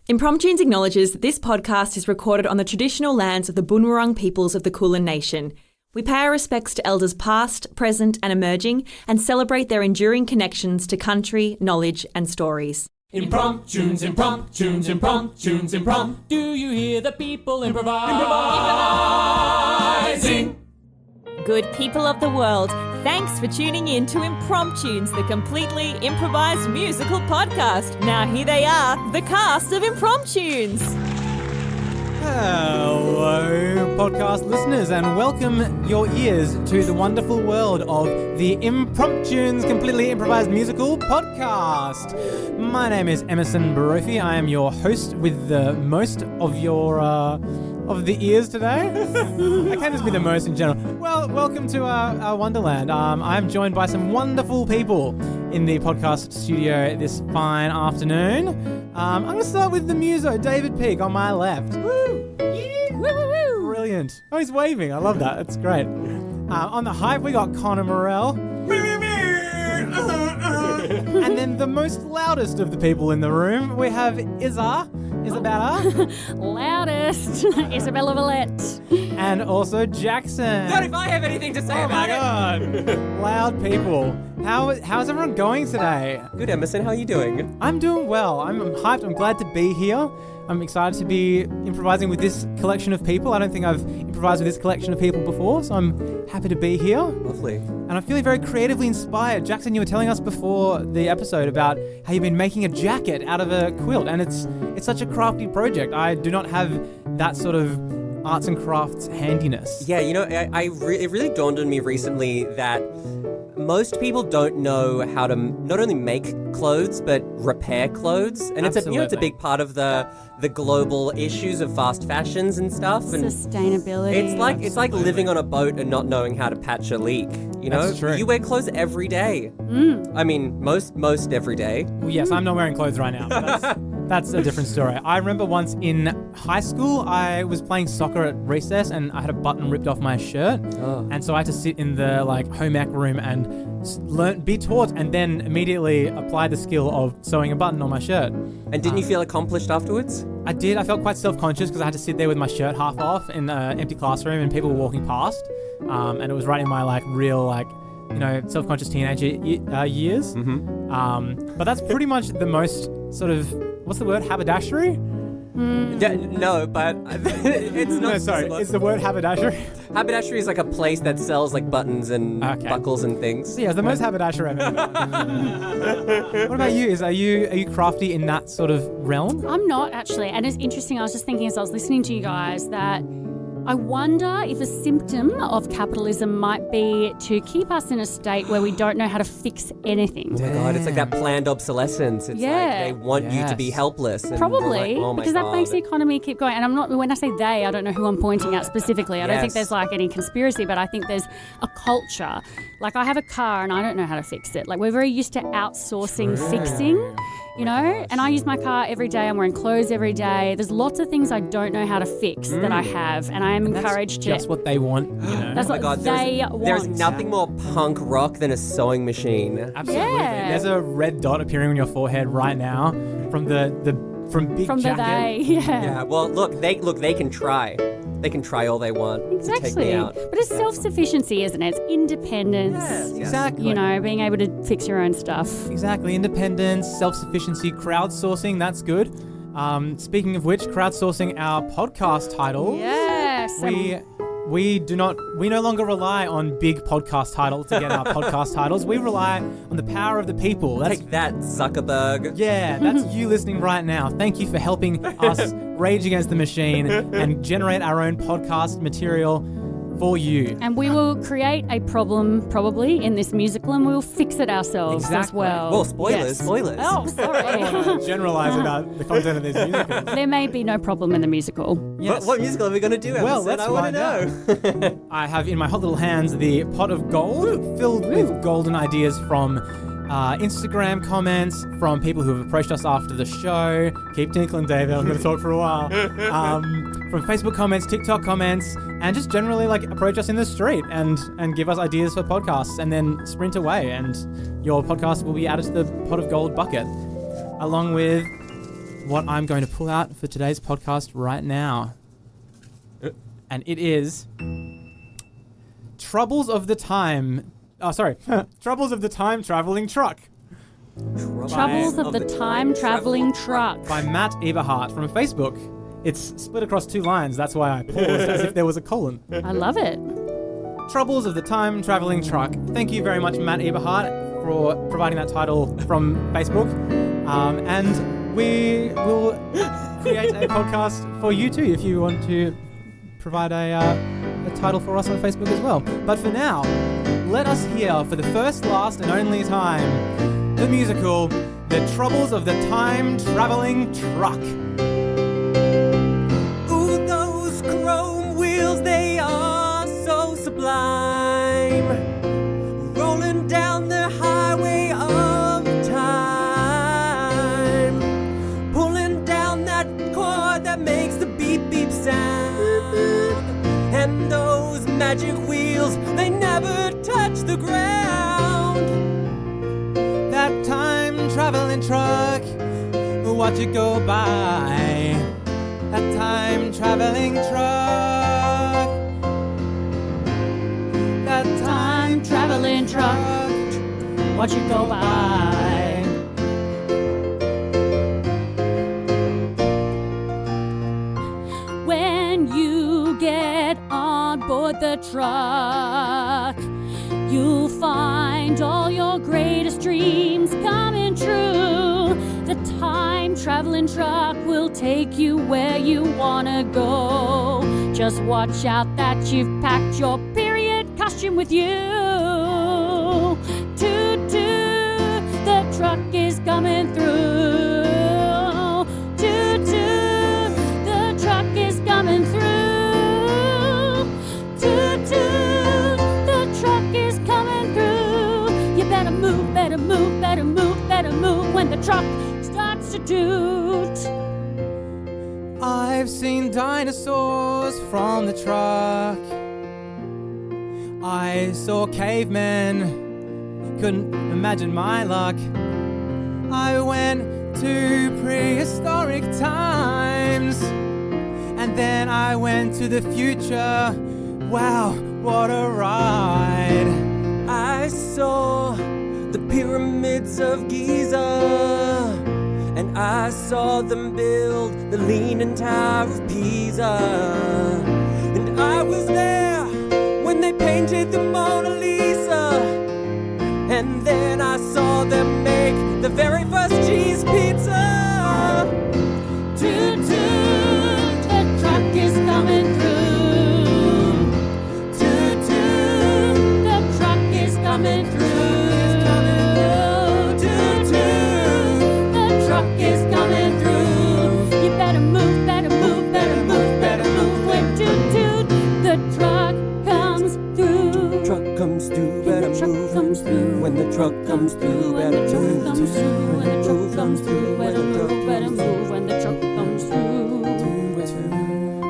Impromptunes acknowledges that this podcast is recorded on the traditional lands of the Bunurong peoples of the Kulin Nation. We pay our respects to elders past, present and emerging and celebrate their enduring connections to country, knowledge and stories. Impromptunes, impromptunes, impromptunes, imprompt. Do you hear the people improvising? Good people of the world, thanks for tuning in to Impromptunes, the completely improvised musical podcast. Now here they are, the cast of Impromptunes. Hello, podcast listeners, and welcome your ears to the wonderful world of the Impromptunes completely improvised musical podcast. My name is Emerson Brophy. I am your host with the most of your of the ears today. I can't just be the most in general. Well, welcome to our Wonderland. I'm joined by some wonderful people in the podcast studio this fine afternoon. I'm going to start with the muso, David Peake, on my left. Woo! Yeah. Woo, woo, woo! Brilliant. Oh, he's waving. I love that. That's great. On the hype, we got Connor Morel. And then the most loudest of the people in the room, we have Isabella. Loudest, Isabella Valette. And also Jackson. Not if I have anything to say about it. Oh my god. Loud people. How's everyone going today? Good, Emerson. How are you doing? I'm doing well. I'm hyped. I'm glad to be here. I'm excited to be improvising with this collection of people. I don't think I've improvised with this collection of people before, so I'm happy to be here. Lovely. And I'm feeling very creatively inspired. Jackson, you were telling us before the episode about how you've been making a jacket out of a quilt, and it's such a crafty project. I do not have that sort of arts and crafts handiness. Yeah, you know, it really dawned on me recently that most people don't know how to not only make clothes but repair clothes, and it's a big part of the global issues of fast fashions and stuff. And sustainability. It's like living on a boat and not knowing how to patch a leak. You know, That's true. You wear clothes every day. I mean, most every day. Well, yes, I'm not wearing clothes right now. But that's a different story. I remember once in high school, I was playing soccer at recess and I had a button ripped off my shirt. Oh. And so I had to sit in the home ec room and be taught and then immediately apply the skill of sewing a button on my shirt. And didn't you feel accomplished afterwards? I did. I felt quite self-conscious because I had to sit there with my shirt half off in an empty classroom and people were walking past. And it was right in my real self-conscious teenager years. Mm-hmm. But that's pretty much the most sort of, what's the word, haberdashery? No, but it's not. No, sorry. Is the word haberdashery? Haberdashery is like a place that sells like buttons and buckles and things. So yeah, it's the most haberdashery I've ever done. What about you? Are you crafty in that sort of realm? I'm not actually, and it's interesting. I was just thinking as I was listening to you guys that I wonder if a symptom of capitalism might be to keep us in a state where we don't know how to fix anything. Oh my god, it's like that planned obsolescence. It's like they want you to be helpless. And probably, like, oh my because god. that makes the economy keep going. And I'm not, when I say they, I don't know who I'm pointing at specifically. I don't think there's any conspiracy, but I think there's a culture. Like I have a car and I don't know how to fix it. Like we're very used to outsourcing fixing. You know, and I use my car every day. I'm wearing clothes every day. There's lots of things I don't know how to fix that I have, and I am encouraged to. Just what they want, you know. That's what they want. There's nothing more punk rock than a sewing machine. Absolutely. Yeah. There's a red dot appearing on your forehead right now from Big from Jacket. the they. Yeah. Well, they can try. They can try all they want. Exactly. To take me out. But it's self-sufficiency, isn't it? It's independence. Yes. Exactly. You know, being able to fix your own stuff. Exactly. Independence, self-sufficiency, crowdsourcing, that's good. Speaking of which, crowdsourcing our podcast title. Yes. We no longer rely on big podcast titles to get our podcast titles. We rely on the power of the people. That's Take that, Zuckerberg. Yeah, that's you listening right now. Thank you for helping us rage against the machine and generate our own podcast material for you. And we will create a problem probably in this musical and we'll fix it ourselves as well. Well, spoilers, Yes. spoilers. Oh, sorry. Generalize about the content of these musicals. There may be no problem in the musical. Yes. What musical are we going to do, Emerson? Well, let's I want to find know. I have in my hot little hands the pot of gold filled with golden ideas from Instagram comments, from people who have approached us after the show. Keep tinkling, David. I'm going to talk for a while. From Facebook comments, TikTok comments, and just generally approach us in the street and give us ideas for podcasts, and then sprint away, and your podcast will be added to the pot of gold bucket, along with what I'm going to pull out for today's podcast right now. And it is Troubles of the Time. Oh, sorry. Troubles of the Time Traveling Truck. Troubles of the Time Traveling Truck. By Matt Eberhart from Facebook. It's split across 2 lines. That's why I paused as if there was a colon. I love it. Troubles of the Time Traveling Truck. Thank you very much, Matt Eberhart, for providing that title from Facebook. And we will create a podcast for you too if you want to provide a title for us on Facebook as well. But for now, let us hear for the first, last, and only time the musical The Troubles of the Time Traveling Truck. Ooh, those chrome wheels, they are so sublime, rolling down the highway of time, pulling down that cord that makes the beep beep sound, and those magic wheels, they never touch the ground. That time traveling truck, watch it go by. That time traveling truck. That time traveling truck, Watch it go by. When you get on board the truck, you'll find all your greatest dreams coming true. The time-traveling truck will take you where you wanna go. Just watch out that you've packed your period costume with you. Toot, toot, the truck is coming through. Toot, toot, the truck is coming through. Toot, toot, the truck is coming through. You better move, better move, better move, better move when the truck starts to toot. I've seen dinosaurs from the truck. I saw cavemen, couldn't imagine my luck. I went to prehistoric times, and then I went to the future. Wow, what a ride. I saw the pyramids of Giza, and I saw them build the Leaning Tower of Pisa. And I was there when they painted the Mona Lisa. And then I saw them make the very first cheese pizza. Toot, toot, the truck is coming through. Toot, toot, the truck is coming through. Toot, toot, the truck is coming through. You better move, better move, better move, better move. When toot, toot, the truck comes through. Truck comes through, better move. Comes through. When the truck comes through, better move. Comes through. When the truck comes through, better move, better move. When the truck comes through.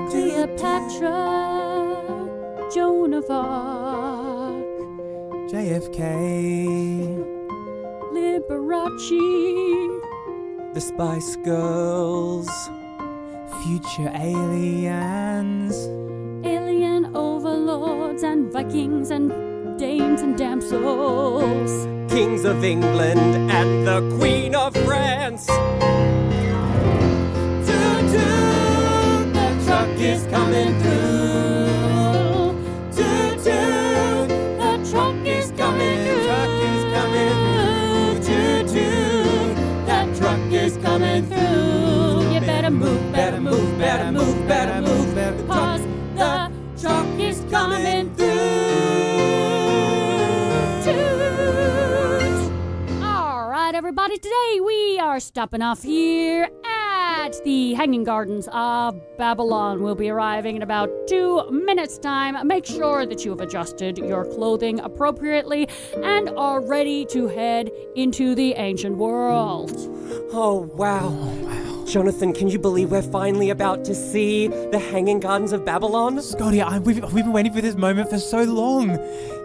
Cleopatra, Joan of Arc, JFK, Liberace, the Spice Girls, future aliens, alien overlords and Vikings and dames and damsels. Kings of England and the Queen of France. Toot, toot, the truck is coming through. Toot, toot, the truck is coming through. Toot, toot, that truck is coming through. You better move, better move, better move, better move, because the truck is coming through. All right, everybody, today we are stopping off here at the Hanging Gardens of Babylon. We'll be arriving in about 2 minutes' time. Make sure that you have adjusted your clothing appropriately and are ready to head into the ancient world. Oh, wow. Jonathan, can you believe we're finally about to see the Hanging Gardens of Babylon? Scotty, we've been waiting for this moment for so long.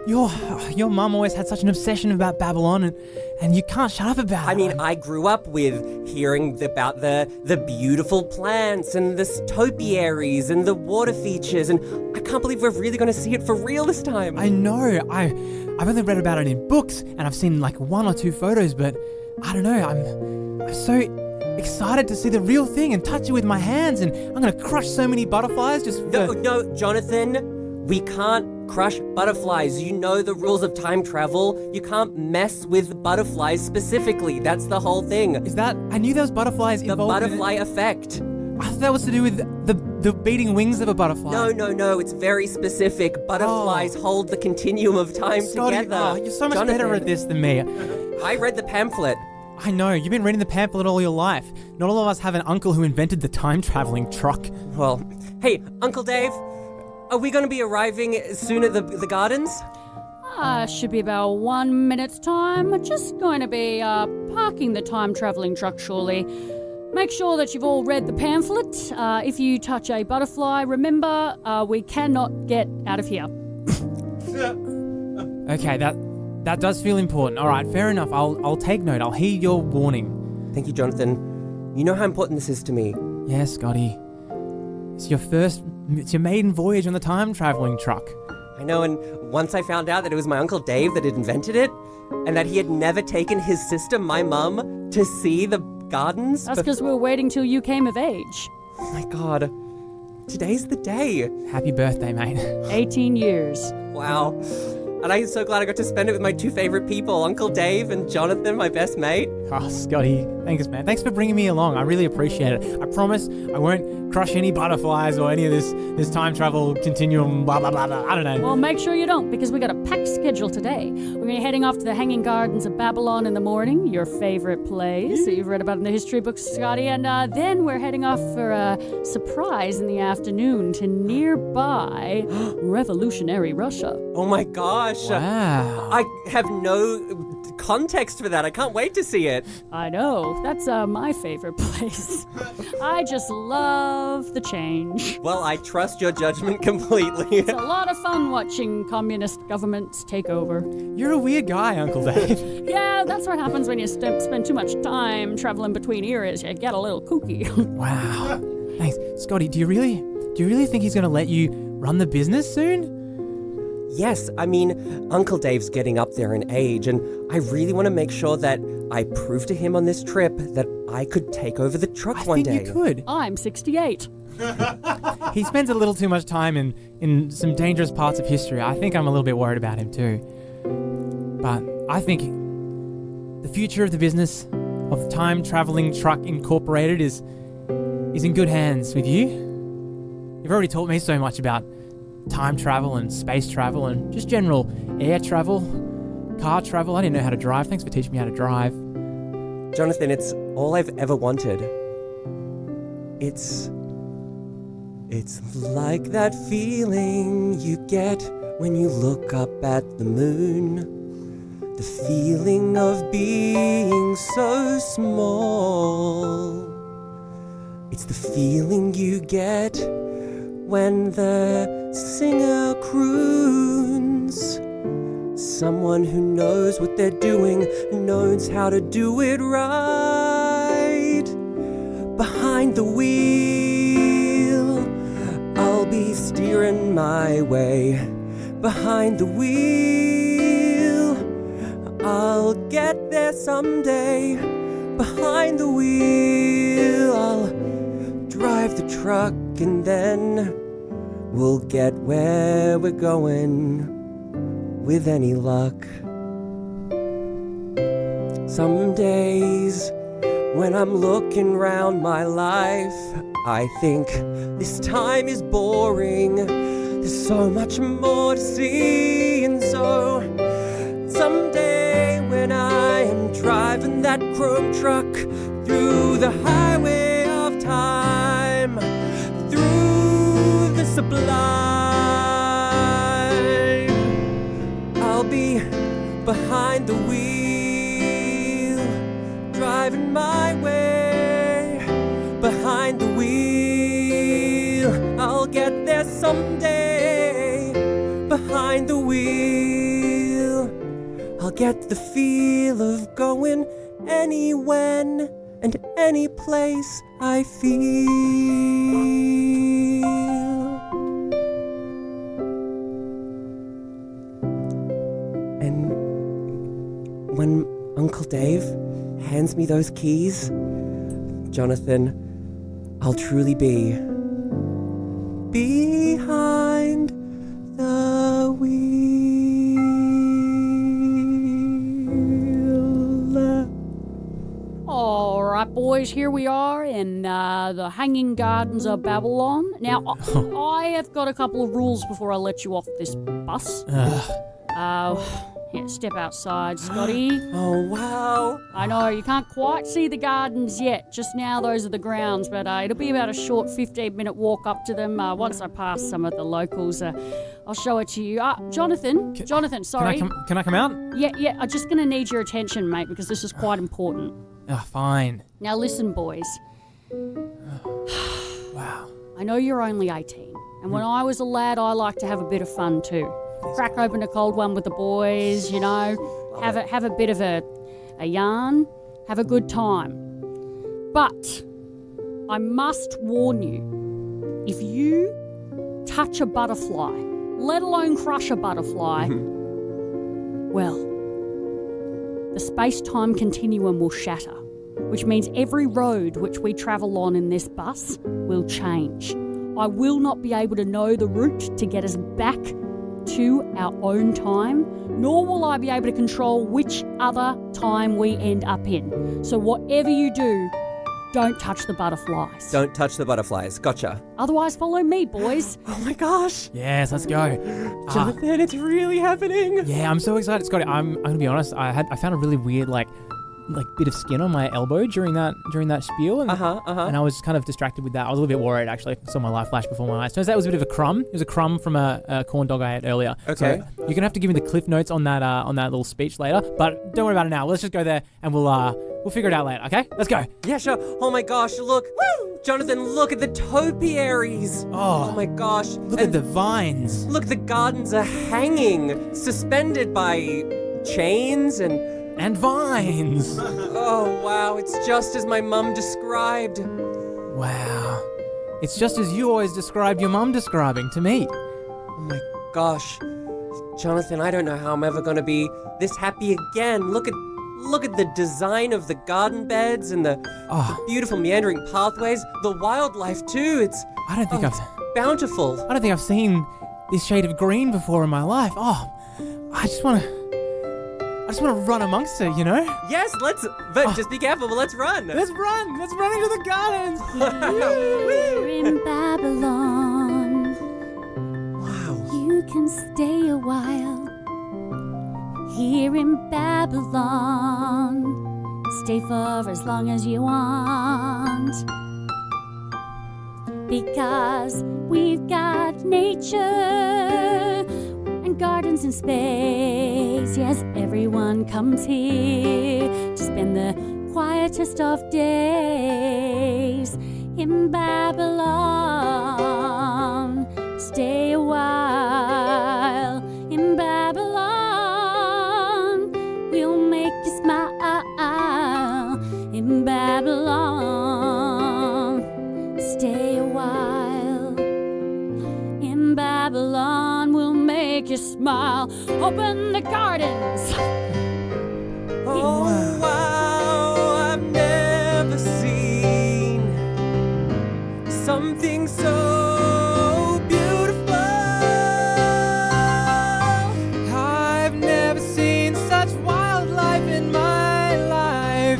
Your mum always had such an obsession about Babylon, and you can't shut up about it. I mean, I grew up with hearing about the beautiful plants and the topiaries and the water features, and I can't believe we're really going to see it for real this time. I know. I've only read about it in books, and I've seen like 1 or 2 photos, but I don't know. I'm so excited to see the real thing and touch it with my hands, and I'm going to crush so many butterflies just for... No, Jonathan. We can't crush butterflies. You know the rules of time travel. You can't mess with butterflies specifically. That's the whole thing. Is that... I knew there was butterflies involved. The butterfly effect. I thought that was to do with the beating wings of a butterfly. No. It's very specific. Butterflies hold the continuum of time together. Oh, you're so much better at this than me. I read the pamphlet. I know. You've been reading the pamphlet all your life. Not all of us have an uncle who invented the time-traveling truck. Well, hey, Uncle Dave... Are we going to be arriving soon at the gardens? Should be about 1 minute's time. We're just going to be parking the time-travelling truck shortly. Make sure that you've all read the pamphlet. If you touch a butterfly, remember, we cannot get out of here. Okay, that does feel important. All right, fair enough. I'll take note. I'll heed your warning. Thank you, Jonathan. You know how important this is to me. Yeah, Scotty. It's your maiden voyage on the time-traveling truck. I know, and once I found out that it was my Uncle Dave that had invented it, and that he had never taken his sister, my mum, to see the gardens... That's because we were waiting till you came of age. Oh my god. Today's the day. Happy birthday, mate. 18 years. Wow. And I'm so glad I got to spend it with my 2 favorite people, Uncle Dave and Jonathan, my best mate. Oh, Scotty, thanks, man. Thanks for bringing me along. I really appreciate it. I promise I won't crush any butterflies or any of this time travel continuum, blah, blah, blah, blah. I don't know. Well, make sure you don't, because we got a packed schedule today. We're going to be heading off to the Hanging Gardens of Babylon in the morning, your favorite place that you've read about in the history books, Scotty. And then we're heading off for a surprise in the afternoon to nearby revolutionary Russia. Oh my gosh. Wow. I have no context for that. I can't wait to see it. I know. That's my favorite place. I just love the change. Well, I trust your judgment completely. It's a lot of fun watching communist governments take over. You're a weird guy, Uncle Dave. Yeah, that's what happens when you spend too much time traveling between eras. You get a little kooky. Wow. Thanks. Scotty, do you really think he's going to let you run the business soon? Yes, I mean, Uncle Dave's getting up there in age, and I really want to make sure that I prove to him on this trip that I could take over the truck one day. I think you could. I'm 68. He spends a little too much time in some dangerous parts of history. I think I'm a little bit worried about him too. But I think the future of the business of Time Traveling Truck Incorporated is in good hands with you. You've already taught me so much about time travel and space travel and just general air travel, car travel. I didn't know how to drive. Thanks for teaching me how to drive. Jonathan, it's all I've ever wanted. It's like that feeling you get when you look up at the moon. The feeling of being so small. It's the feeling you get when the singer croons. Someone who knows what they're doing, knows how to do it right. Behind the wheel, I'll be steering my way. Behind the wheel, I'll get there someday. Behind the wheel, I'll drive the truck and then we'll get where we're going with any luck. Some days when I'm looking round my life, I think this time is boring. There's so much more to see, and so someday when I am driving that chrome truck through the highway of time, through the sublime, I'll be behind the wheel, driving my way. get the feel of going any when and any place I feel. And when Uncle Dave hands me those keys, Jonathan, I'll truly be behind the wheel. All right, boys, here we are in the Hanging Gardens of Babylon. Now, I have got a couple of rules before I let you off this bus. Yeah, step outside, Scotty. Oh, wow. I know, you can't quite see the gardens yet. Just now, those are the grounds, but it'll be about a short 15-minute walk up to them. Once I pass some of the locals, I'll show it to you. Jonathan, sorry. Can I come out? Yeah, I'm just going to need your attention, mate, because this is quite important. Fine. Now listen, boys. Wow. I know you're only 18, and when I was a lad, I liked to have a bit of fun too. Crack open a cold one with the boys, you know, have a bit of a yarn, have a good time. But I must warn you, if you touch a butterfly, let alone crush a butterfly, well, the space-time continuum will shatter, which means every road which we travel on in this bus will change. I will not be able to know the route to get us back to our own time, nor will I be able to control which other time we end up in. So whatever you do, don't touch the butterflies. Don't touch the butterflies. Gotcha. Otherwise, follow me, boys. Oh my gosh. Yes, let's go. Jonathan, it's really happening. Yeah, I'm so excited, Scotty. I'm gonna be honest. I found a really weird like bit of skin on my elbow during that spiel, and and I was kind of distracted with that. I was a little bit worried actually. I saw my life flash before my eyes. Turns out it was a bit of a crumb. It was a crumb from a corn dog I ate earlier. Okay. So you're gonna have to give me the cliff notes on that little speech later. But don't worry about it now. Let's just go there and we'll figure it out later. Okay? Let's go. Yeah, sure. Oh my gosh, look. Woo! Jonathan, look at the topiaries. Oh my gosh. Look at the vines. Look, the gardens are hanging, suspended by chains and vines. Oh, wow. It's just as my mum described. Wow. It's just as you always described your mum describing to me. Oh, my gosh. Jonathan, I don't know how I'm ever going to be this happy again. Look at the design of the garden beds and the beautiful meandering pathways. The wildlife, too. It's bountiful. I don't think I've seen this shade of green before in my life. I just want to run amongst it, you know? Yes, but just be careful, but let's run. Let's run into the gardens. Here in Babylon. Wow. You can stay a while. Here in Babylon. Stay for as long as you want. Because we've got nature and gardens in space. Yes, everyone comes here to spend the quietest of days in Babylon. Stay a while in Babylon. We'll make you smile in Babylon. Stay a while in Babylon. We'll make you smile. Open the gardens. Oh, wow, I've never seen something so beautiful. I've never seen such wildlife in my life.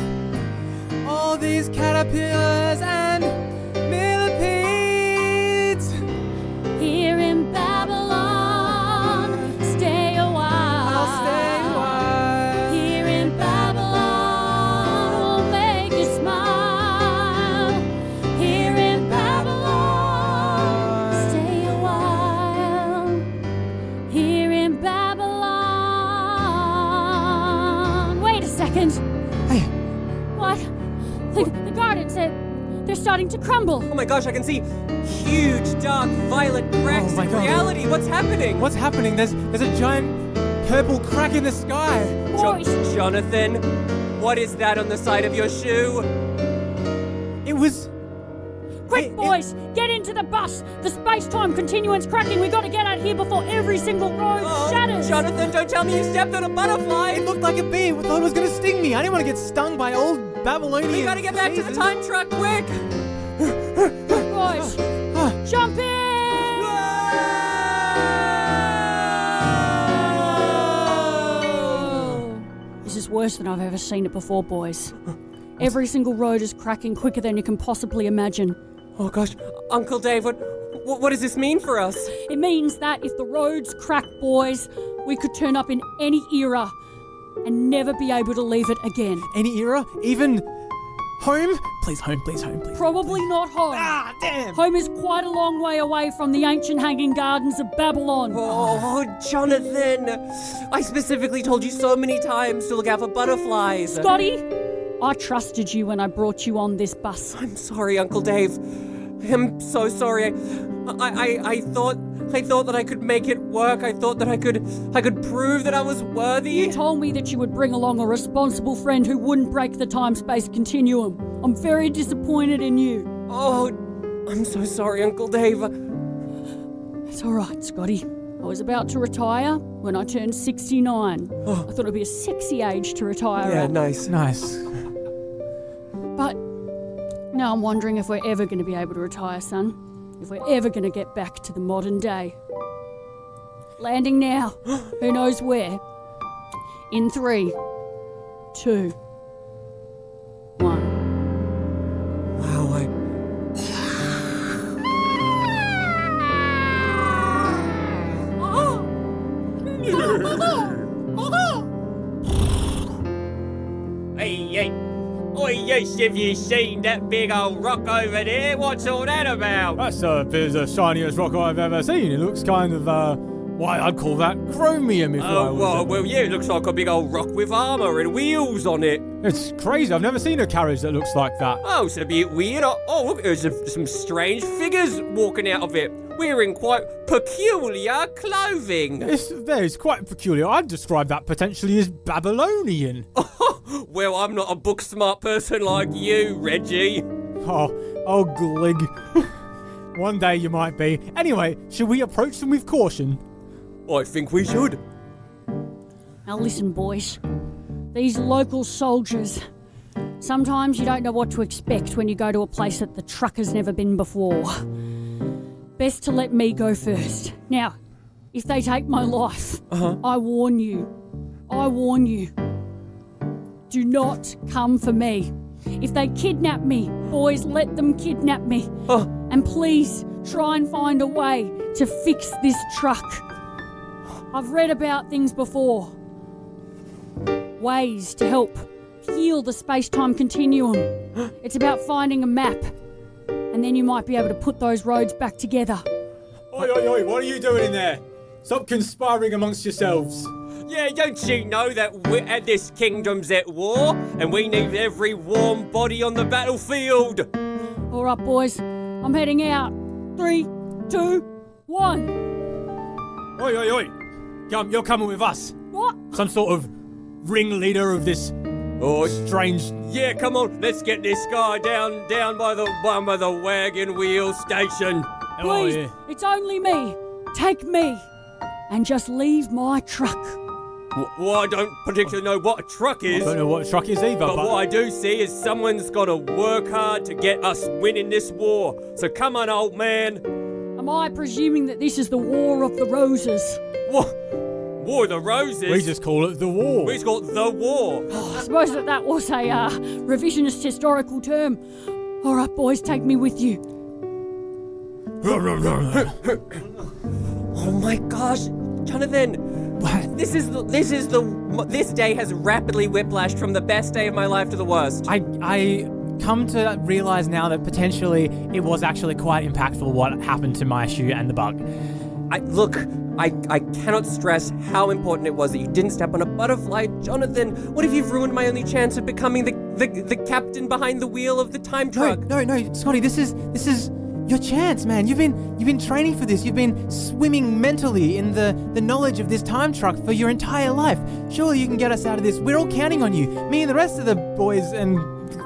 All these caterpillars and millipedes. Here in Babylon, stay a while. I'll stay a while. Here in Babylon, we'll make you smile. Here in Babylon, stay a while. Here in Babylon. Wait a second. Hey. What? The gardens, they're starting to crumble. Oh my gosh, I can see huge, dark, violet cracks Oh my in God. reality. What's happening? What's happening? There's a giant purple crack in the sky. Boys! Jonathan, what is that on the side of your shoe? It was... Quick, boys! Get into the bus! The space-time continuum's cracking. We got to get out here before every single road shatters. Jonathan, don't tell me you stepped on a butterfly. It looked like a bee. I thought it was going to sting me. I didn't want to get stung by old Babylonian. We gotta get back to the time truck, quick! Boys, jump in! This is worse than I've ever seen it before, boys. Every single road is cracking quicker than you can possibly imagine. Oh gosh, Uncle Dave, what does this mean for us? It means that if the roads crack, boys, we could turn up in any era and never be able to leave it again. Any era? Even home? Please, home, please, home, please. Probably not home. Ah, damn! Home is quite a long way away from the ancient hanging gardens of Babylon. Oh, Jonathan! I specifically told you so many times to look out for butterflies. Scotty, I trusted you when I brought you on this bus. I'm sorry, Uncle Dave. I'm so sorry. I thought that I could make it work. I thought that I could prove that I was worthy. You told me that you would bring along a responsible friend who wouldn't break the time-space continuum. I'm very disappointed in you. Oh, I'm so sorry, Uncle Dave. It's all right, Scotty. I was about to retire when I turned 69. I thought it'd be a sexy age to retire Yeah, at. nice. But now I'm wondering if we're ever going to be able to retire, son. If we're ever going to get back to the modern day. Landing now. Who knows where? In 3, 2, 1. Wow, Hey, oi, yes, have you seen that big old rock over there? What's all that about? That's the shiniest rock I've ever seen. It looks kind of, I'd call that chromium if I Oh, was... well, yeah, it looks like a big old rock with armour and wheels on it. It's crazy. I've never seen a carriage that looks like that. Oh, it's a bit weird. Oh, look, there's some strange figures walking out of it, wearing quite peculiar clothing. It's quite peculiar. I'd describe that potentially as Babylonian. Well, I'm not a book-smart person like you, Reggie. Oh, Glig. One day you might be. Anyway, should we approach them with caution? I think we should. Now listen, boys. These local soldiers. Sometimes you don't know what to expect when you go to a place that the truck has never been before. Best to let me go first. Now, if they take my life, I warn you. Do not come for me. If they kidnap me, boys, let them kidnap me. And please, try and find a way to fix this truck. I've read about things before. Ways to help heal the space-time continuum. It's about finding a map. And then you might be able to put those roads back together. Oi, what are you doing in there? Stop conspiring amongst yourselves. Yeah, don't you know that this kingdom's at war, and we need every warm body on the battlefield? All right, boys. I'm heading out. 3, 2, 1. Oi. You're coming with us. What? Some sort of ringleader of this strange... Yeah, come on, let's get this guy down by the wagon wheel station. Please, It's only me. Take me. And just leave my truck. Well, I don't particularly know what a truck is. I don't know what a truck is either, but what I do see is someone's got to work hard to get us winning this war. So come on, old man. Am I presuming that this is the War of the Roses? What? War of the Roses? We just call it the war. We just call it the war. I suppose that was a revisionist historical term. All right, boys, take me with you. Oh my gosh, Jonathan! What? This day has rapidly whiplashed from the best day of my life to the worst. I come to realize now that potentially it was actually quite impactful what happened to my shoe and the bug. I cannot stress how important it was that you didn't step on a butterfly. Jonathan, what if you've ruined my only chance of becoming the captain behind the wheel of the time truck? No, Scotty, this is your chance, man. You've been training for this. You've been swimming mentally in the knowledge of this time truck for your entire life. Surely you can get us out of this. We're all counting on you. Me and the rest of the boys and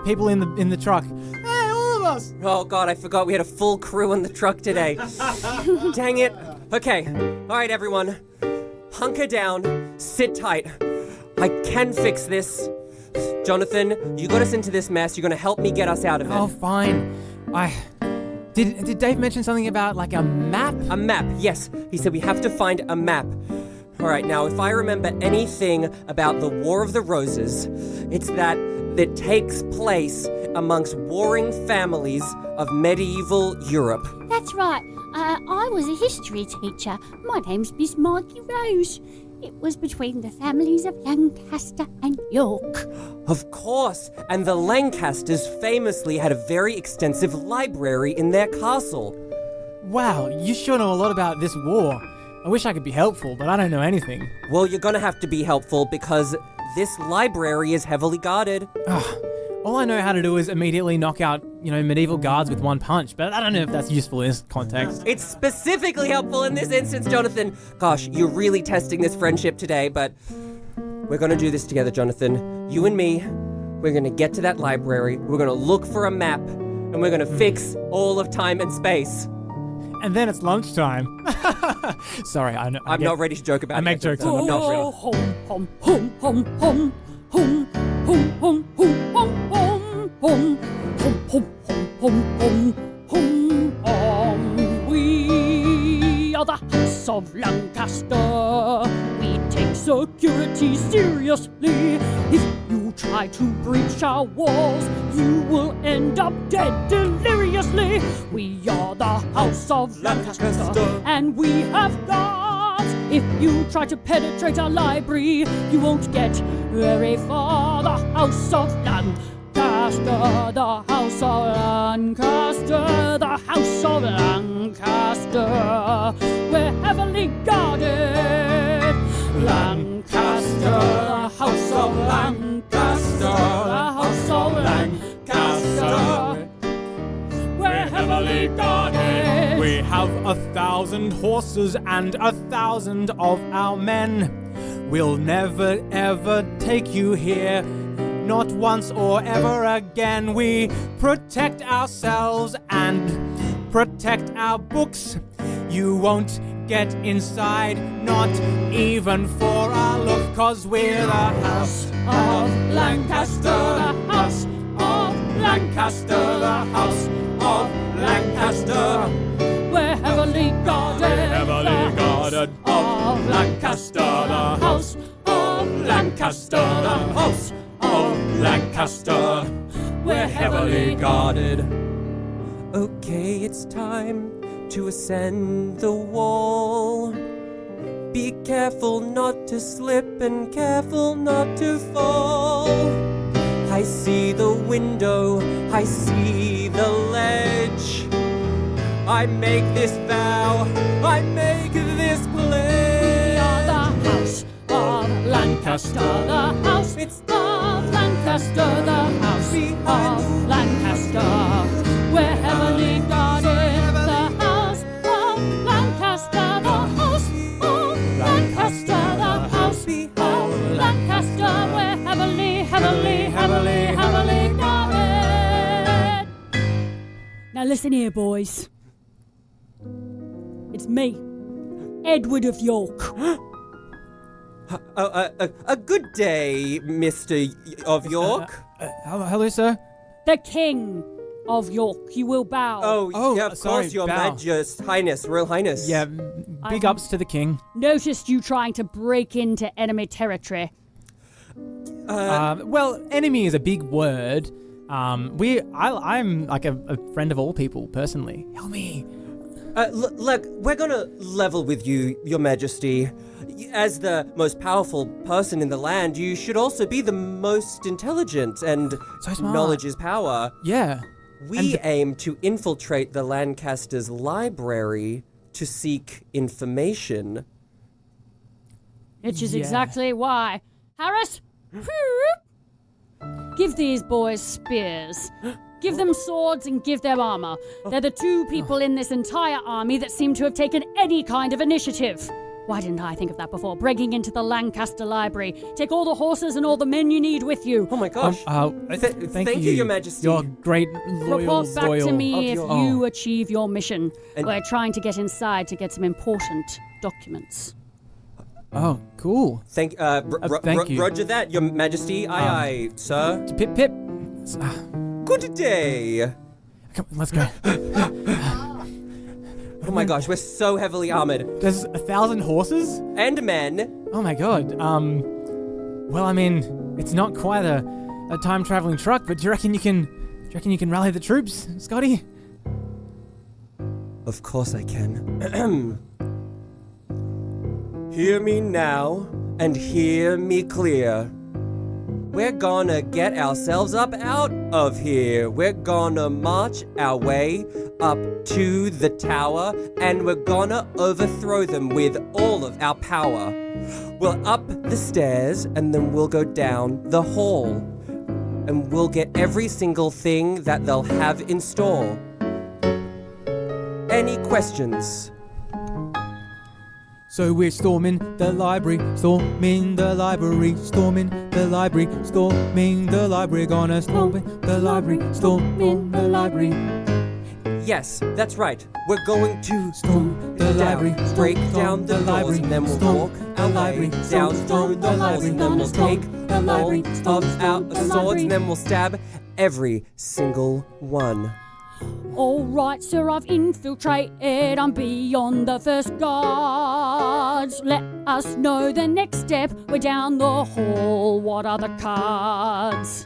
people in the truck. Hey, all of us. Oh God, I forgot we had a full crew in the truck today. Dang it. Okay, all right, everyone. Hunker down, sit tight. I can fix this. Jonathan, you got us into this mess. You're gonna help me get us out of it. Oh, fine. Did Dave mention something about like a map? A map, yes. He said we have to find a map. All right, now if I remember anything about the War of the Roses, it's that it takes place amongst warring families of medieval Europe. That's right. I was a history teacher. My name's Miss Marky Rose. It was between the families of Lancaster and York. Of course, and the Lancasters famously had a very extensive library in their castle. Wow, you sure know a lot about this war. I wish I could be helpful, but I don't know anything. Well, you're gonna have to be helpful because this library is heavily guarded. All I know how to do is immediately knock out, medieval guards with one punch, but I don't know if that's useful in this context. It's specifically helpful in this instance, Jonathan. Gosh, you're really testing this friendship today, but we're gonna do this together, Jonathan. You and me, we're gonna get to that library, we're gonna look for a map, and we're gonna fix all of time and space. And then it's lunchtime. Sorry, I know. I'm not ready to joke about it. I make jokes. I'm not ready. Hum, hum, hum, hum, hum, hum, hum, hum, hum, hum, hum, hum, hum, hum, hum. We are the House of Lancaster. We take security seriously. If you try to breach our walls, you will end up dead deliriously. We are the House of Lancaster, and we have guards. If you try to penetrate our library, you won't get very far. The House of Lancaster, the House of Lancaster, the House of Lancaster. We're heavily guarded. Lancaster, the House of Lancaster, the House of Lancaster. We're heavily guarded. We have 1,000 horses and 1,000 of our men. We'll never ever take you here, not once or ever again. We protect ourselves and protect our books. You won't get inside, not even for a look, 'cause we're the House of Lancaster, the House of Lancaster, the House of Lancaster. We're heavily guarded, the House of Lancaster, the House of Lancaster, the House of Lancaster. We're heavily guarded. Okay, it's time to ascend the wall. Be careful not to slip and careful not to fall. I see the window, I see the ledge. I make this vow, I make this pledge. We are the House of Lancaster, the House of Lancaster, the House of Lancaster. We're heavily guarded, the House of Lancaster, the House of Lancaster, the House of Lancaster. We're heavily guarded. Now listen here, boys. It's me, Edward of York. A good day, Mr. of York. Hello, sir. The King of York. You will bow. Oh, yeah, of sorry, course, Your bow. Highness, Royal Highness. Yeah, big ups to the king. Noticed you trying to break into enemy territory. Well, enemy is a big word. I'm like a friend of all people, personally. Help me. Look, we're gonna level with you, Your Majesty. As the most powerful person in the land, you should also be the most intelligent, and So smart. knowledge is power. Yeah. We aim to infiltrate the Lancasters' library to seek information. Which is Yeah. exactly why. Harris, give these boys spears. Give them swords and give them armor. They're the two people in this entire army that seem to have taken any kind of initiative. Why didn't I think of that before? Breaking into the Lancaster library. Take all the horses and all the men you need with you. Oh my gosh. Thank you, Your Majesty. You're great, loyal. Report back to me if your- you achieve your mission. And- We're trying to get inside to get some important documents. Oh, cool. Thank you. Roger that, Your Majesty. Aye, sir. Pip. Good day. Come, let's go. Oh my gosh, we're so heavily armored. There's 1,000 horses? And men. Oh my god. Well, I mean, it's not quite a time-traveling truck, but do you reckon you can rally the troops, Scotty? Of course I can. Hear me now, and hear me clear. We're gonna get ourselves up out of here. We're gonna march our way up to the tower, and we're gonna overthrow them with all of our power. We'll up the stairs, and then we'll go down the hall, and we'll get every single thing that they'll have in store. Any questions? So we're storming the library, storming the library, storming the library, storming the library, gonna storm the library, storming the library. Yes, that's right. We're going to Storm the library, break down the doors, and then we'll walk our way down through the halls, and then we'll take all of our swords, and then we'll stab every single one. All right, sir, I've infiltrated. I'm beyond the first guards. Let us know the next step. We're down the hall. What are the cards?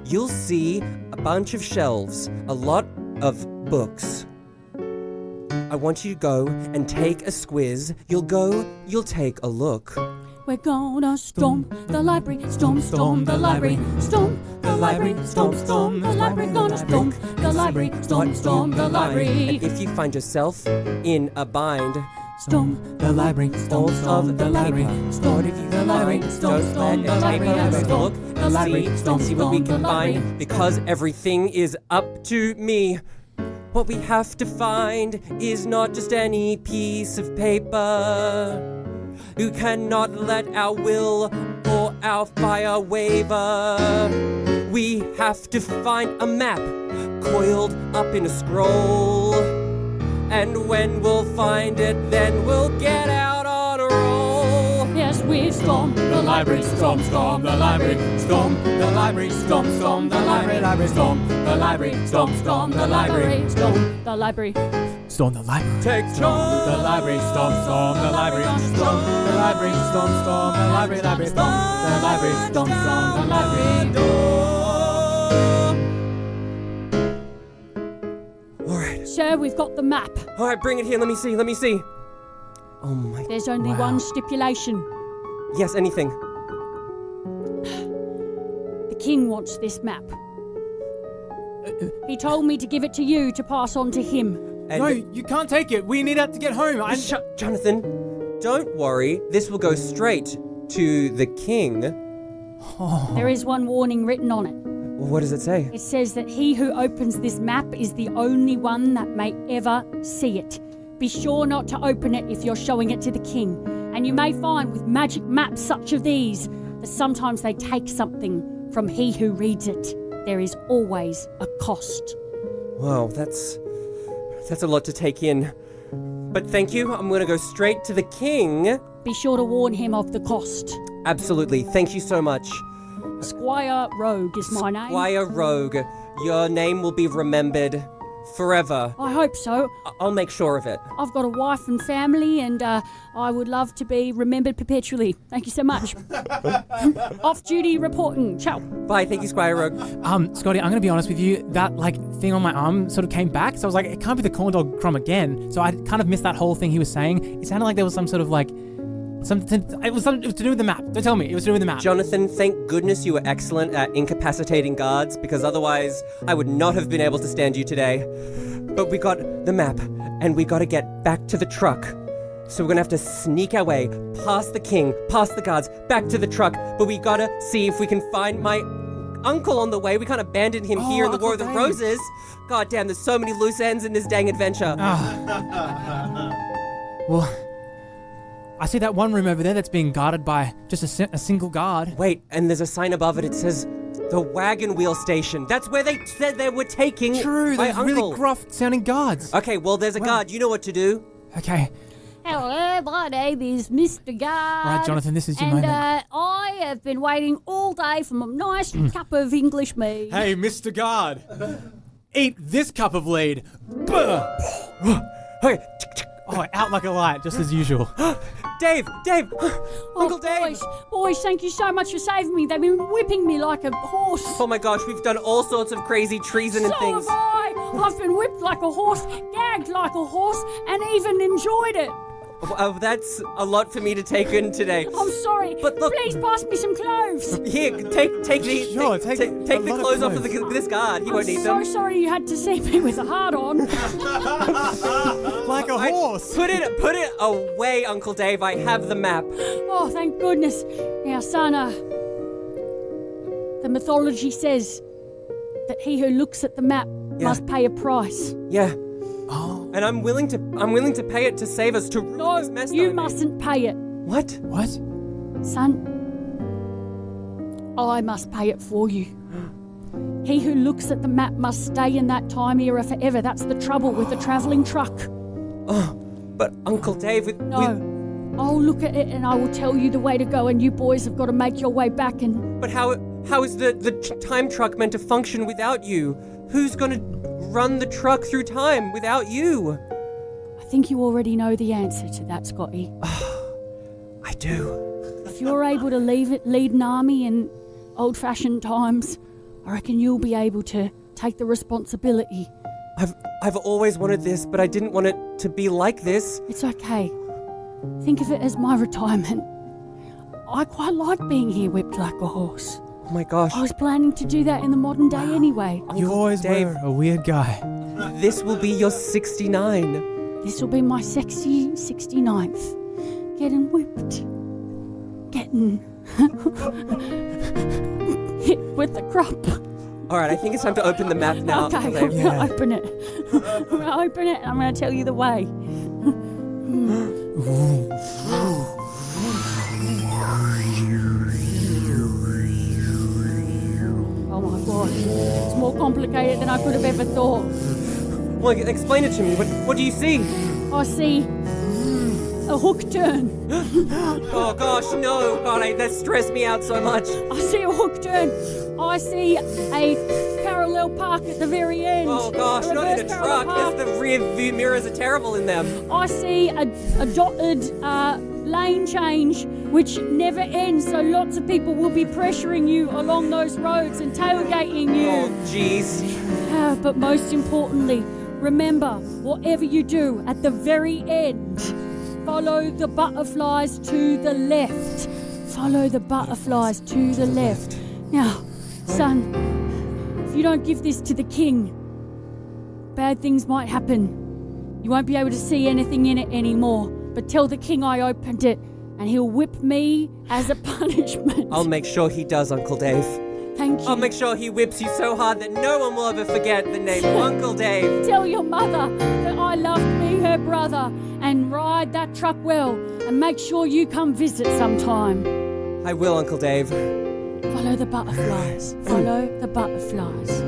You'll see a bunch of shelves, a lot of books. I want you to go and take a squiz. You'll take a look. We're gonna storm the library, storm the library, storm the library, storm the library, gonna storm the library, storm the library. And if you find yourself in a bind, Storm the library, all of the library, storm the library, storm the library, look the library, and see what we can find, because everything is up to me. What we have to find is not just any piece of paper. You cannot let our will or our fire waver. We have to find a map coiled up in a scroll. And when we'll find it, then we'll get out on a roll. Yes, we storm the library, storm the library, storm the library, storm the library, storm the library, storm the library, storm the library. storm the library. Take charge. The library, storm the library, storm the library, storm the library, storm the library, storm the library. Alright. Sir, we've got the map. Alright, bring it here. Let me see. Oh my. There's only Wow. one stipulation. Yes, anything. The king wants this map. He told me to give it to you to pass on to him. And No, you can't take it. We need it to get home. Jonathan, don't worry. This will go straight to the king. There is one warning written on it. What does it say? It says that he who opens this map is the only one that may ever see it. Be sure not to open it if you're showing it to the king. And you may find with magic maps such as these that sometimes they take something from he who reads it. There is always a cost. Wow, that's a lot to take in. But thank you. I'm going to go straight to the king. Be sure to warn him of the cost. Absolutely. Thank you so much. Squire Rogue is my name. Squire Rogue, your name will be remembered forever. I hope so. I'll make sure of it. I've got a wife and family, and I would love to be remembered perpetually. Thank you so much. Off-duty reporting. Ciao. Bye. Thank you, Squire Rogue. Scotty, I'm gonna be honest with you. That thing on my arm sort of came back, so I was like, it can't be the corn dog crumb again. So I kind of missed that whole thing he was saying. It sounded like there was some sort of it was to do with the map. Don't tell me. It was to do with the map. Jonathan, thank goodness you were excellent at incapacitating guards, because otherwise I would not have been able to stand you today. But we got the map, and we got to get back to the truck. So we're going to have to sneak our way past the king, past the guards, back to the truck. But we got to see if we can find my uncle on the way. We can't abandon him here in the War of the Uncle Roses. God damn, there's so many loose ends in this dang adventure. Well, I see that one room over there that's being guarded by just a single guard. Wait, and there's a sign above it. It says the wagon wheel station. That's where they said they were taking True, my those uncle. really gruff sounding guards. Okay, well, there's a guard. You know what to do. Okay. Hello, my name is Mr. Guard. Right, Jonathan, this is your and, moment. I have been waiting all day for my nice cup of English mead. Hey, Mr. Guard. Eat this cup of lead. Okay. Oh, out like a light, just as usual. Dave! Uncle Dave! Boys, thank you so much for saving me. They've been whipping me like a horse. Oh my gosh, we've done all sorts of crazy treason and So things. have I. I've been whipped like a horse, gagged like a horse, and even enjoyed it. That's a lot for me to take in today. I'm sorry. But look- Please pass me some cloves. Here, take the Sure, take a the lot of clothes off of clothes. this guard. He won't need I'm so them. sorry you had to see me with a heart on. Like a horse. Put it away, Uncle Dave. I have the map. Oh, thank goodness. Now, son, the mythology says that he who looks at the map must pay a price. Yeah. Oh. And I'm willing to pay it to save us, to ruin No, this mess. you that I made. mustn't pay it. What? What? Son, I must pay it for you. He who looks at the map must stay in that time era forever. That's the trouble with the travelling truck. But Uncle Dave, No, I'll look at it and I will tell you the way to go, and you boys have got to make your way back. And But how is the time truck meant to function without you? Who's gonna run the truck through time without you? I think you already know the answer to that, Scotty. I do. If you're able to lead an army in old-fashioned times, I reckon you'll be able to take the responsibility. I've always wanted this, but I didn't want it to be like this. It's okay. Think of it as my retirement. I quite like being here whipped like a horse. Oh my gosh. I was planning to do that in the modern day anyway. You always Dave. were a weird guy. This will be your 69. This will be my sexy 69th. Getting whipped. Getting hit with the crop. All right, I think it's time to open the map now. Okay, Uncle I'm Dave. going to open it. I'm going to open it and I'm going to tell you the way. Oh my gosh, it's more complicated than I could have ever thought. Well, explain it to me. What do you see? I see a hook turn. Oh gosh, no. God, that stressed me out so much. I see a hook turn. I see a parallel park at the very end. Oh gosh, A not in a reverse parallel truck. park. The rear view mirrors are terrible in them. I see a dotted lane change which never ends, so lots of people will be pressuring you along those roads and tailgating you. Oh jeez. But most importantly, remember, whatever you do, at the very end, follow the butterflies to the left. Follow the butterflies to the left. Now, son, if you don't give this to the king, bad things might happen. You won't be able to see anything in it anymore. But tell the king I opened it, and he'll whip me as a punishment. I'll make sure he does, Uncle Dave. Thank you. I'll make sure he whips you so hard that no one will ever forget the name Uncle Dave. Tell your mother that I loved me, her brother, and ride that truck well, and make sure you come visit sometime. I will, Uncle Dave. Follow the butterflies. Follow the butterflies.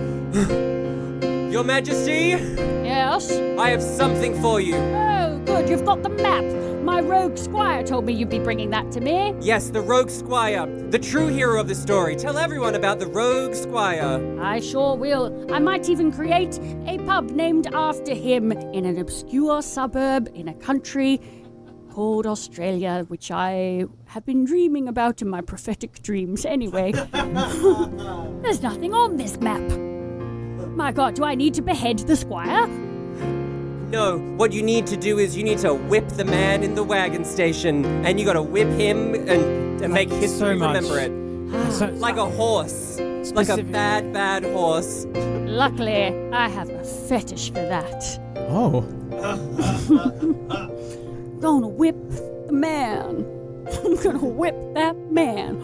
Your Majesty, Yes? I have something for you. Oh, good. You've got the map. My rogue squire told me you'd be bringing that to me. Yes, the Rogue Squire, the true hero of the story. Tell everyone about the Rogue Squire. I sure will. I might even create a pub named after him in an obscure suburb in a country called Australia, which I have been dreaming about in my prophetic dreams anyway. There's nothing on this map. My God, do I need to behead the squire? No, what you need to do is you need to whip the man in the wagon station, and you gotta whip him and make history so much. remember it. So, Like a horse. Like a Specific- bad horse. Luckily, I have a fetish for that. oh. Gonna whip the man. I'm gonna whip that man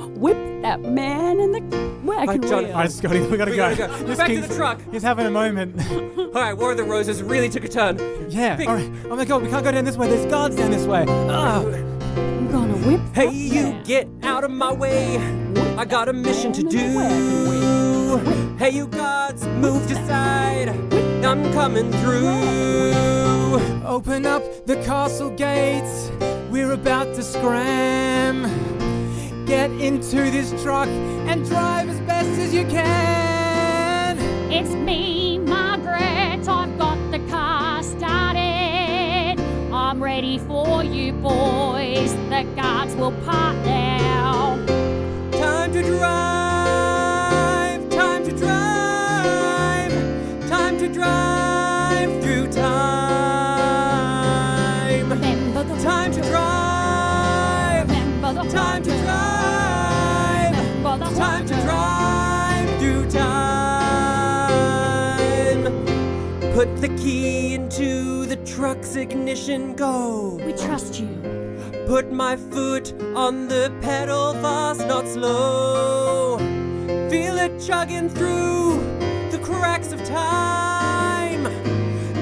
in the wagon wheel. All right, Scotty, we gotta go. This Back to kid's- the truck. He's having a moment. All right, War of the Roses really took a turn. Yeah, Big- all right. Oh my God, we can't go down this way. There's guards down this way. I'm gonna whip Hey, that you man. get out of my way. I got a mission to do. Hey, you guards, move aside. I'm coming through. Open up the castle gates. We're about to scram. Get into this truck and drive as best as you can. It's me, Margaret. I've got the car started. I'm ready for you boys. The guards will part now. Time to drive. Time to drive. Time to drive through time. Remember the Time to drive. Remember the Time to drive. Remember the Time to drive through time. Put the key into the truck's ignition, go. We trust you. Put my foot on the pedal, fast, not slow. Feel it chugging through the cracks of time.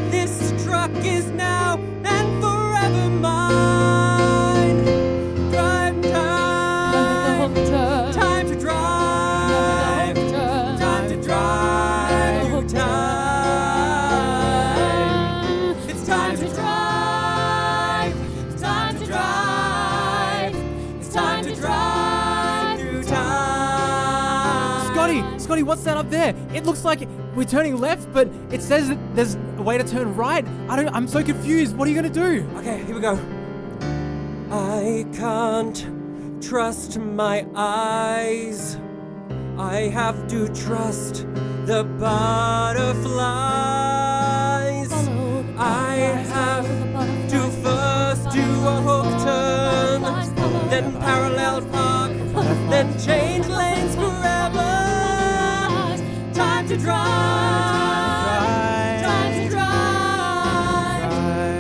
This truck is now and forever mine. Drive time. Time to drive. Time to drive through time. It's time to drive. It's time to drive. It's time to drive through time. Scotty, what's that up there? It looks like we're turning left, but it says that there's a way to turn right. I'm so confused. What are you gonna do? Okay, here we go. I can't trust my eyes. I have to trust the butterflies. I have to first do a hook turn, then parallel park, then change lanes forever. Time to drive. Time to drive.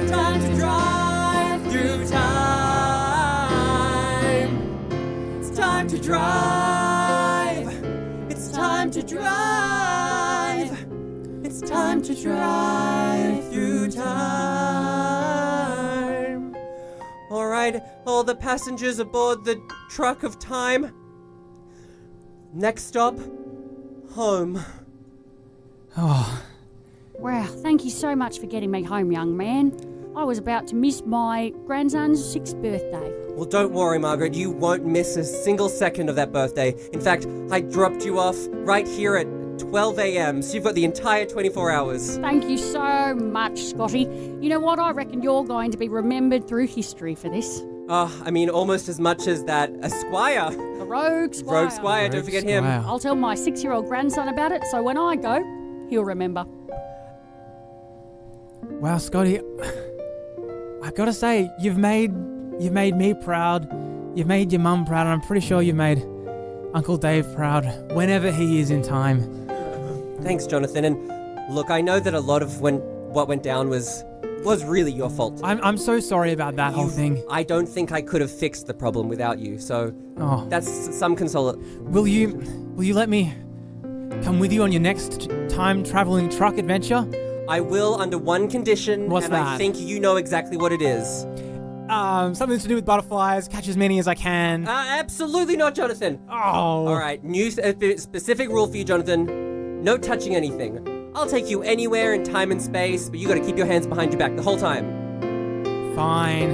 Time to drive through time. It's time to drive. It's time to drive. It's time to drive through time. All right, all the passengers aboard the truck of time. Next stop, home. Oh, Wow, thank you so much for getting me home, young man. I was about to miss my grandson's 6th birthday. Well, don't worry, Margaret. You won't miss a single second of that birthday. In fact, I dropped you off right here at 12 a.m., so you've got the entire 24 hours. Thank you so much, Scotty. You know what? I reckon you're going to be remembered through history for this. I mean, almost as much as that Esquire. The Rogue Squire. Rogue Squire, don't forget him. Squire. I'll tell my 6-year-old grandson about it, so when I go, he'll remember. Wow, Scotty, I gotta say, you've made me proud. You've made your mum proud, and I'm pretty sure you've made Uncle Dave proud whenever he is in time. Thanks, Jonathan. And look, I know that a lot of what went down was really your fault. I'm so sorry about that whole thing. I don't think I could have fixed the problem without you, so Oh, that's some console. will you let me come with you on your next time traveling truck adventure? I will under one condition, What's and I that? think you know exactly what it is. Something to do with butterflies. Catch as many as I can. Absolutely not, Jonathan. Oh, All right, new specific rule for you, Jonathan. No touching anything. I'll take you anywhere in time and space, but you gotta keep your hands behind your back the whole time. fine.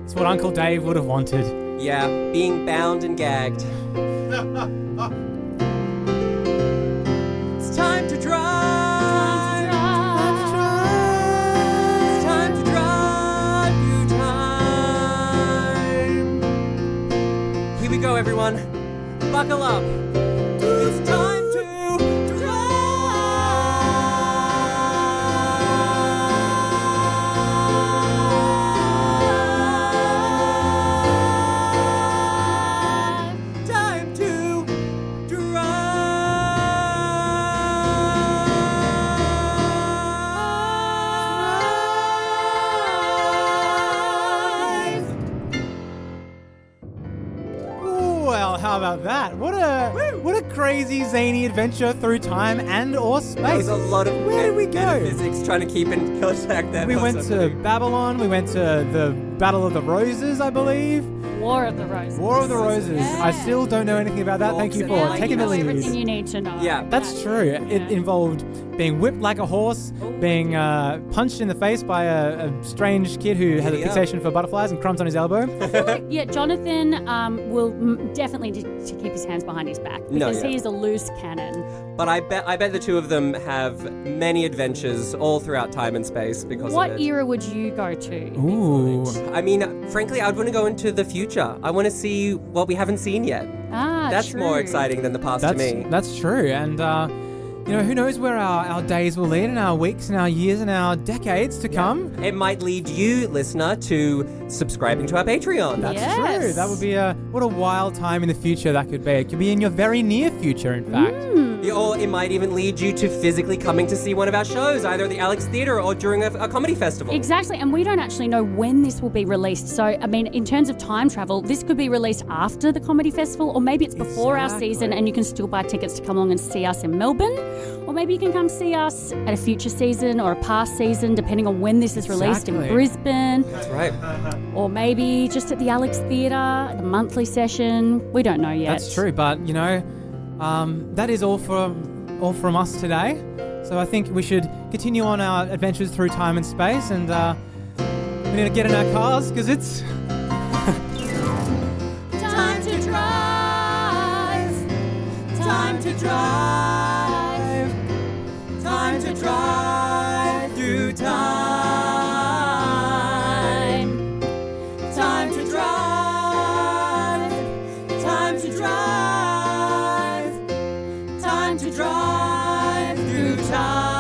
It's what Uncle Dave would have wanted. Yeah, being bound and gagged. It's time to drive. It's time to drive through time. Here we go, everyone. Buckle up. It's time to drive. Time to drive. how about that? What a crazy zany adventure through time and or space. There's a lot of Where did we go? metaphysics trying to keep in contact there. We went to Babylon. We went to the Battle of the Roses, I believe. War of the Roses. War of the Roses. Yeah. I still don't know anything about that. Thank you for taking the lead. Everything you need to know. Yeah. That's true. It involved being whipped like a horse, being punched in the face by a strange kid who has a fixation for butterflies and crumbs on his elbow. Yeah, Jonathan will definitely need to keep his hands behind his back because he is a loose cannon. But I bet the two of them have many adventures all throughout time and space because of it. What era would you go to? Ooh. I mean, frankly, I would want to go into the future. I want to see what we haven't seen yet. That's true. more exciting than the past to me. That's true. And, who knows where our days will lead and our weeks and our years and our decades to come. It might lead you, listener, to subscribing to our Patreon. That's true. That would be what a wild time in the future that could be. It could be in your very near future, in fact. Or it might even lead you to physically coming to see one of our shows, either at the Alex Theatre or during a comedy festival. Exactly, and we don't actually know when this will be released. So, I mean, in terms of time travel, this could be released after the comedy festival, or maybe it's before our season and you can still buy tickets to come along and see us in Melbourne. Or maybe you can come see us at a future season or a past season, depending on when this is released in Brisbane. That's right. Or maybe just at the Alex Theatre, the monthly session. We don't know yet. That's true, but, that is all from us today. So I think we should continue on our adventures through time and space, and we need to get in our cars because it's Time to drive. Time to drive. Time to drive through time. Time to drive. Time to drive. Time to drive through time.